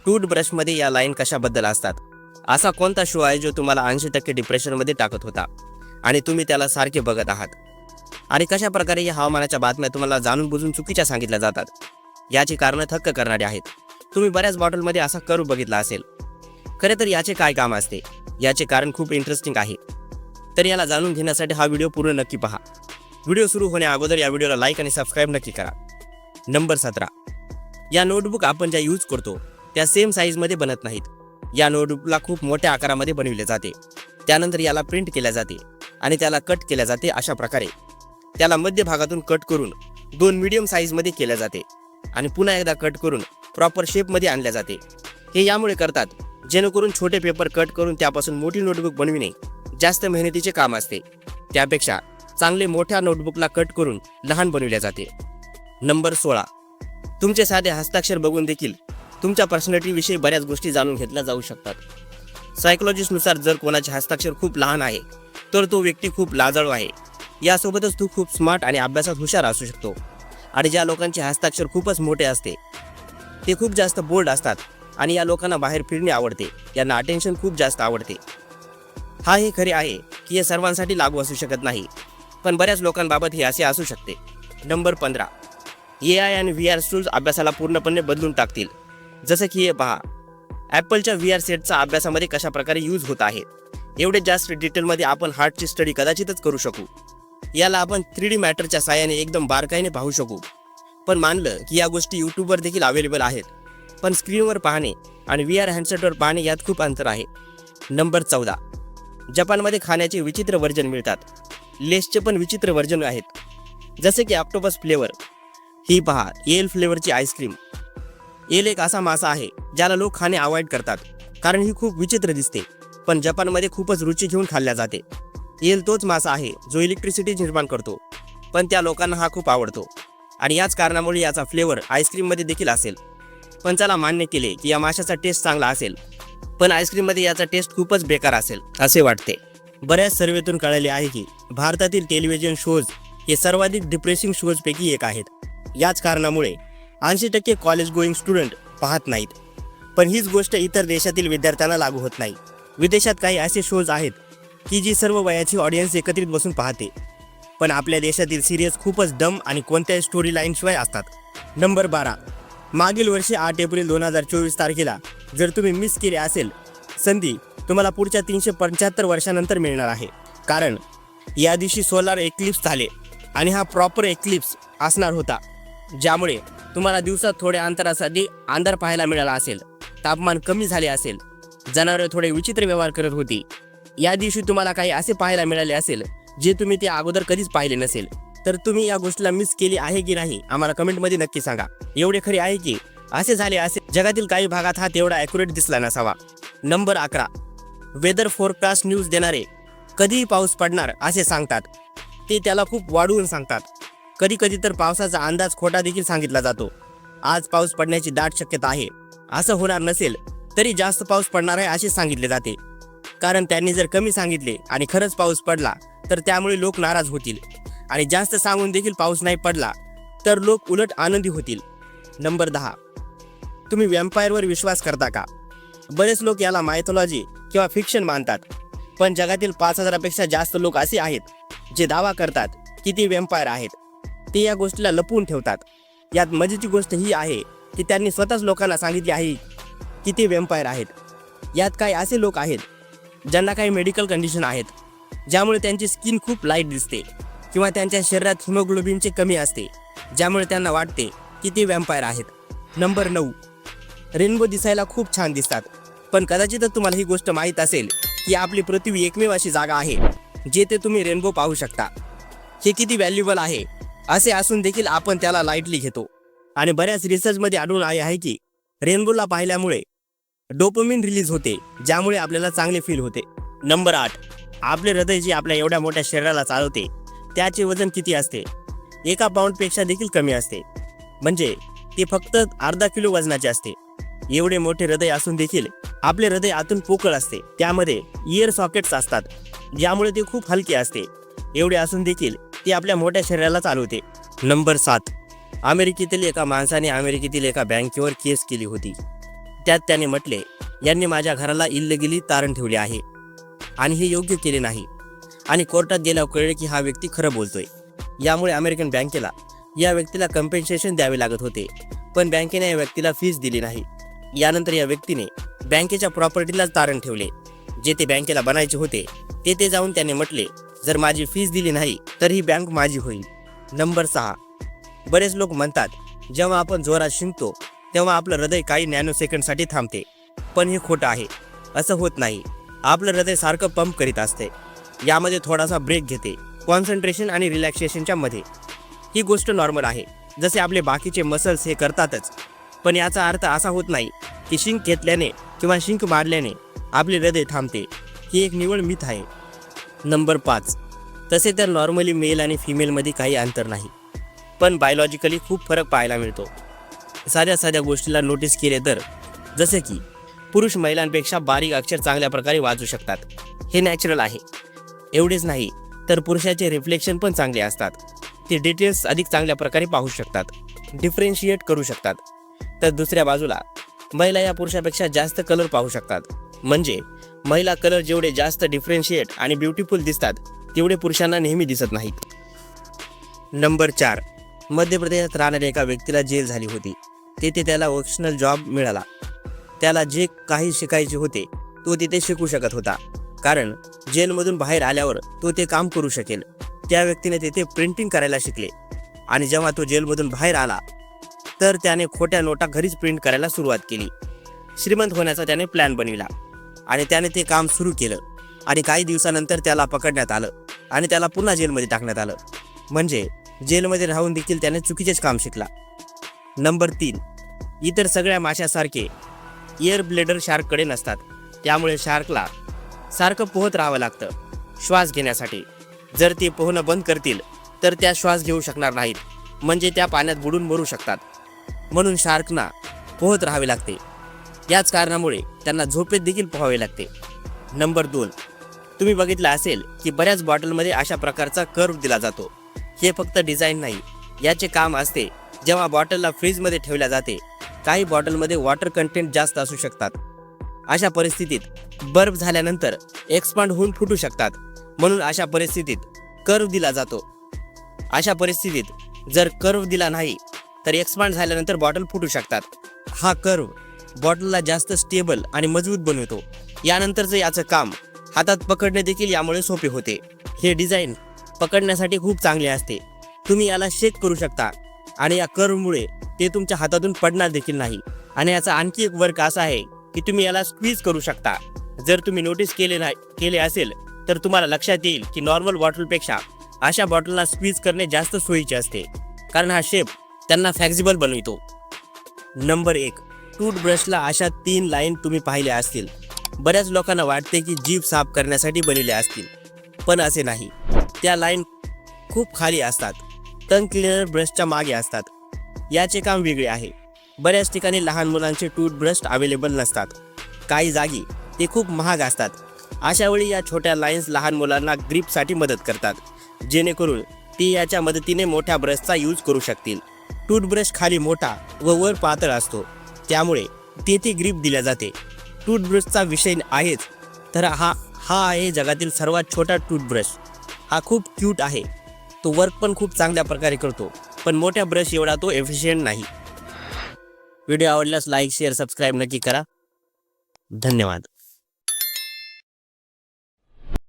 टूथब्रशमध्ये या लाईन कशाबद्दल असतात? असा कोणता शो आहे जो तुम्हाला 80% डिप्रेशनमध्ये टाकत होता आणि तुम्ही त्याला सारखे बघत आहात? आणि कशा प्रकारे या हवामानाच्या बातम्या तुम्हाला जाणून बुजून चुकीच्या सांगितल्या जातात? याची कारणं थक्क करणारी आहेत. तुम्ही बऱ्याच बॉटलमध्ये असा कर्व बघितला असेल. खरे तर याचे काय काम असते? याचे कारण खूप इंटरेस्टिंग आहे. तर याला जाणून घेण्यासाठी हा व्हिडिओ पूर्ण नक्की पहा. व्हिडिओ सुरू होण्या अगोदर या व्हिडिओला लाईक आणि सबस्क्राईब नक्की करा. नंबर 17. या नोटबुक आपण ज्या यूज करतो त्या सेम साईजमध्ये बनत नाहीत. या नोटबुकला खूप मोठ्या आकारामध्ये बनविले जाते. त्यानंतर याला प्रिंट केल्या जाते आणि त्याला कट केल्या जाते. अशा प्रकारे त्याला मध्यभागातून कट करून 2 मीडियम साईजमध्ये केल्या जाते आणि पुन्हा एकदा कट करून प्रॉपर शेपमध्ये आणल्या जाते. हे यामुळे करतात जेणेकरून छोटे पेपर कट करून त्यापासून मोठी नोटबुक बनविणे जास्त मेहनतीचे काम असते. त्यापेक्षा चांगले मोठ्या नोटबुकला कट करून लहान बनविल्या जाते. नंबर 16. तुमचे साधे हस्ताक्षर बघून देखील तुमच्या पर्सनॅलिटीविषयी बऱ्याच गोष्टी जाणून घेतल्या जाऊ शकतात. सायकोलॉजिस्टनुसार जर कोणाचे हस्ताक्षर खूप लहान आहे तर तो व्यक्ती खूप लाजाळू आहे. यासोबतच तो खूप स्मार्ट आणि अभ्यासात हुशार असू शकतो. आणि ज्या लोकांचे हस्ताक्षर खूपच मोठे असते ते खूप जास्त बोल्ड असतात आणि या लोकांना बाहेर फिरणे आवडते. यांना अटेन्शन खूप जास्त आवडते. हे खरे आहे की हे सर्वांसाठी लागू असू शकत नाही, पण बऱ्याच लोकांबाबत हे असे असू शकते. नंबर 15. AI आणि VR टूल्स अभ्यासाला पूर्णपणे बदलून टाकतील. जसं की हे पहा, ॲपलच्या VR सेटचा अभ्यासामध्ये कशा प्रकारे यूज होत आहे. एवढे जास्त डिटेलमध्ये आपण हार्टची स्टडी कदाचितच करू शकू. याला आपण 3D मॅटरच्या साहाय्याने एकदम बारकाईने पाहू शकू. पण मानलं की या गोष्टी यूट्यूबवर देखील अवेलेबल आहेत, पण स्क्रीनवर पाहणे आणि VR हँडसेटवर पाहणे यात खूप अंतर आहे. नंबर 14. जपानमध्ये खाण्याचे विचित्र व्हर्जन मिळतात. लेसचे पण विचित्र व्हर्जन आहेत, जसे की ऑक्टोपस फ्लेवर. ही पहा, एल फ्लेवरची आईस्क्रीम. एल एक असा मासा आहे ज्याला लोक खाणे अवॉइड करतात कारण ही खूप विचित्र दिसते, पण जपानमध्ये खूपच रुची घेऊन खाल्ल्या जाते. एल तोच मासा आहे जो इलेक्ट्रिसिटी निर्माण करतो, पण त्या लोकांना हा खूप आवडतो आणि याच कारणामुळे याचा फ्लेवर आईस्क्रीममध्ये देखील असेल. पण चला मान्य केले की या माशाचा टेस्ट चांगला असेल, पण आईस्क्रीममध्ये याचा टेस्ट खूपच बेकार असेल असे वाटते. बऱ्याच सर्वेतून कळले आहे की भारतातील टेलिव्हिजन शोज हे सर्वाधिक डिप्रेसिंग शोजपैकी एक आहेत. याच कारणामुळे 80% कॉलेज गोईंग स्टुडंट पाहत नाहीत. पण हीच गोष्ट इतर देशातील विद्यार्थ्यांना लागू होत नाही. विदेशात काही असे शोज आहेत की जी सर्व वयाची ऑडियन्स एकत्रित बसून पाहते, पण आपल्या देशातील सिरियस खूपच डम आणि कोणत्याही स्टोरी लाईनशिवाय असतात. नंबर 12. मागील वर्षी 8 एप्रिल 2024 तारखेला जर तुम्ही मिस केले असेल संधी तुम्हाला पुढच्या 375 वर्षानंतर मिळणार आहे. कारण या दिवशी सोलार एक्लिप्स झाले आणि हा प्रॉपर एक्लिप्स असणार होता, ज्यामुळे तुम्हाला दिवसात थोड्या अंतरासाठी अंधार पाहायला मिळाला असेल. तापमान कमी झाले असेल. जनावरे थोडे विचित्र व्यवहार करत होती. या दिवशी तुम्हाला काही असे पाहायला मिळाले असेल जे तुम्ही ते अगोदर कधीच पाहिले नसेल. तर तुम्ही या गोष्टीला मिस केली आहे की नाही आम्हाला कमेंटमध्ये नक्की सांगा. एवढे खरे आहे की असे झाले असेल जगातील काही भागात हा तेवढा ॲक्युरेट दिसला नसावा. नंबर 11. वेदर फोरकास्ट न्यूज देणारे कधीही पाऊस पडणार असे सांगतात. ते त्याला खूप वाढवून सांगतात. कधी कधी तर पावसाचा अंदाज खोटा देखील सांगितला जातो. आज पाऊस पडण्याची दाट शक्यता आहे. असं होणार नसेल तरी जास्त पाऊस पडणार आहे असे सांगितले जाते, कारण त्यांनी जर कमी सांगितले आणि खरंच पाऊस पडला तर त्यामुळे लोक नाराज होतील आणि जास्त सांगून देखील पाऊस नाही पडला तर लोक उलट आनंदी होतील. नंबर 10. तुम्ही व्हॅम्पायरवर विश्वास करता का? बरेच लोक याला मायथॉलॉजी किंवा फिक्शन मानतात, पण जगातील 5000पेक्षा जास्त लोक असे आहेत जे दावा करतात की ते व्हॅम्पायर आहेत. ते या गोष्टीला लपवून ठेवतात. यात मजेची गोष्ट ही आहे की त्यांनी स्वतःच लोकांना सांगितले आहे की ते व्हॅम्पायर आहेत. यात काही असे लोक आहेत ज्यांना काही मेडिकल कंडिशन आहेत, ज्यामुळे त्यांची स्किन खूप लाईट दिसते किंवा त्यांच्या शरीरात हिमोग्लोबिनचे कमी असते, ज्यामुळे त्यांना वाटते की ते व्हॅम्पायर आहेत. नंबर 9. रेनबो दिसायला खूप छान दिसतात, पण कदाचितच तुम्हाला ही गोष्ट माहीत असेल की आपली पृथ्वी एकमेव अशी जागा आहे जेथे तुम्ही रेनबो पाहू शकता. हे किती व्हॅल्युएबल आहे असे असून देखील आपण त्याला लाईटली घेतो. आणि बऱ्याच रिसर्चमध्ये आढळून आले आहे की रेनबोला पाहिल्यामुळे डोपामिन रिलीज होते, ज्यामुळे आपल्याला चांगले फील होते. नंबर 8. आपले हृदय जे आपल्या एवढ्या मोठ्या शरीराला चालवते त्याचे वजन किती असते? 1 पाऊंडपेक्षा देखील कमी असते. म्हणजे ते फक्त अर्धा किलो वजनाचे असते. एवढे मोठे हृदय असून देखील आपले हृदय आतून पोकळ असते. त्यामध्ये इयर सॉकेट्स असतात, ज्यामुळे ते खूप हलके असते. एवढे असून देखील ते आपल्या मोठ्या शरीराला चालवते. नंबर 7. अमेरिकेतील एका माणसाने अमेरिकेतील एका बँकेवर केस केली होती. त्यात त्याने म्हटले, यांनी माझ्या घराला इल्लिगली तारण ठेवले आहे आणि हे योग्य केले नाही. आणि कोर्टात गेल्यावर कळले की हा व्यक्ती खरं बोलतोय. यामुळे अमेरिकन बँकेला या व्यक्तीला कम्पेन्सेशन द्यावे लागत होते, पण बँकेने या व्यक्तीला फीस दिली नाही. यानंतर या व्यक्तीने बँकेच्या प्रॉपर्टीला तारण ठेवले. जे ते बँकेला बनायचे होते ते जाऊन त्याने म्हटले, जर माझी फीस दिली नाही तर ही बँक माझी होईल. नंबर 6. बरेच लोक म्हणतात, जेव्हा आपण जोरात शिंकतो तेव्हा आपलं हृदय काही नॅनो सेकंडसाठी थांबते, पण हे खोटं आहे. असं होत नाही. आपलं हृदय सारखं पंप करीत असते. यामध्ये थोडासा ब्रेक घेते, कॉन्सन्ट्रेशन आणि रिलॅक्सेशनच्या मध्ये. ही गोष्ट नॉर्मल आहे, जसे आपले बाकीचे मसल्स हे करतातच. पण याचा अर्थ असा होत नाही की शिंक घेतल्याने किंवा शिंक मारल्याने आपले हृदय थांबते. ही एक निव्वळ मिथ आहे. नंबर 5. तसे तर नॉर्मली मेल आणि फिमेलमध्ये काही अंतर नाही, पण बायोलॉजिकली खूप फरक पाहायला मिळतो. साध्या गोष्टीला नोटीस केले तर, जसे की पुरुष महिलांपेक्षा बारीक अक्षर चांगल्या प्रकारे वाचू शकतात. हे नॅचरल आहे. एवढेच नाही तर पुरुषाचे रिफ्लेक्शन पण चांगले असतात. ते डिटेल्स अधिक चांगल्या प्रकारे पाहू शकतात, डिफरेन्शिएट करू शकतात. तर दुसऱ्या बाजूला महिला या पुरुषापेक्षा जास्त कलर पाहू शकतात. म्हणजे महिला कलर जेवढे जास्त डिफरेन्शिएट आणि ब्युटिफुल दिसतात तेवढे पुरुषांना नेहमी दिसत नाहीत. नंबर 4. मध्य प्रदेशात राहणाऱ्या एका व्यक्तीला जेल झाली होती. तेथे त्याला ऑप्शनल जॉब मिळाला. त्याला जे काही शिकायचे होते तो तिथे शिकू शकत होता, कारण जेलमधून बाहेर आल्यावर तो ते काम करू शकेल. त्या व्यक्तीने तेथे प्रिंटिंग करायला शिकले आणि जेव्हा तो जेलमधून बाहेर आला तर त्याने खोट्या नोटा घरीच प्रिंट करायला सुरुवात केली. श्रीमंत होण्याचा त्याने प्लॅन बनविला आणि त्याने ते काम सुरू केलं. आणि काही दिवसानंतर त्याला पकडण्यात आलं आणि त्याला पुन्हा जेलमध्ये टाकण्यात आलं. म्हणजे जेलमध्ये राहून देखील त्याने चुकीचेच काम शिकला. नंबर 3. इतर सगळ्या माशासारखे एअर ब्लेडर शार्ककडे नसतात. त्यामुळे शार्कला सारखं पोहत राहावं लागतं श्वास घेण्यासाठी. जर ते पोहणं बंद करतील तर त्या श्वास घेऊ शकणार नाहीत, म्हणजे त्या पाण्यात बुडून मरू शकतात. म्हणून शार्कना पोहत राहावे लागते. याच कारणामुळे त्यांना झोपेत देखील पोहावे लागते. नंबर 2. तुम्ही बघितलं असेल की बऱ्याच बॉटलमध्ये अशा प्रकारचा कर्व दिला जातो. हे फक्त डिझाईन नाही, याचे काम असते. जेव्हा बॉटलला फ्रीजमध्ये ठेवल्या जाते, काही बॉटलमध्ये वॉटर कंटेंट जास्त असू शकतात. अशा परिस्थितीत बर्फ झाल्यानंतर एक्सपांड होऊन फुटू शकतात. म्हणून अशा परिस्थितीत कर्व दिला जातो. अशा परिस्थितीत जर कर्व दिला नाही तर एक्सपांड झाल्यानंतर बॉटल फुटू शकतात. हा कर्व बॉटलला जास्त स्टेबल आणि मजबूत बनवतो. यानंतरचं याचं काम हातात पकडणे देखील यामुळे सोपे होते. हे डिझाईन पकडण्यासाठी खूप चांगले असते. तुम्ही याला शेक करू शकता आणि या कर्वमुळे ते तुमच्या हातातून पडणार देखील नाही. आणि याचा आणखी एक वर्क असा आहे की तुम्ही याला स्क्वीज करू शकता. जर तुम्ही नोटीस केले असेल तर तुम्हाला लक्षात येईल की नॉर्मल बॉटलपेक्षा अशा बॉटलला स्क्वीज करणे जास्त सोयीचे असते, कारण हा शेप त्यांना फ्लेक्झिबल बनवितो. नंबर 1. टूथब्रशला अशा 3 लाईन तुम्ही पाहिल्या असतील. बऱ्याच लोकांना वाटते की जीभ साफ करण्यासाठी बनवल्या असतील, पण असे नाही. त्या लाईन खूप खाली असतात. टंग क्लिनर ब्रशच्या मागे असतात. याचे काम वेगळे आहे. बऱ्याच ठिकाणी लहान मुलांचे टूथब्रश अवेलेबल नसतात. काही जागी ते खूप महाग असतात. अशा वेळी या छोट्या लाईन्स लहान मुलांना ग्रिपसाठी मदत करतात, जेणेकरून ती याच्या मदतीने मोठ्या ब्रशचा यूज करू शकतील. टूथब्रश खाली मोठा व वर पातळ असतो, त्यामुळे तेथे ग्रिप दिल्या जाते. टूथब्रशचा विषय आहेच, तर हा आहे जगातील सर्वात छोटा टूथब्रश. हा खूप क्यूट आहे. तो वर्क पण खूप चांगल्या प्रकारे करतो, पण मोठ्या ब्रश एवढा तो एफिशियंट नाही. व्हिडिओ आवडल्यास लाईक, शेअर, सबस्क्राईब नक्की करा. धन्यवाद.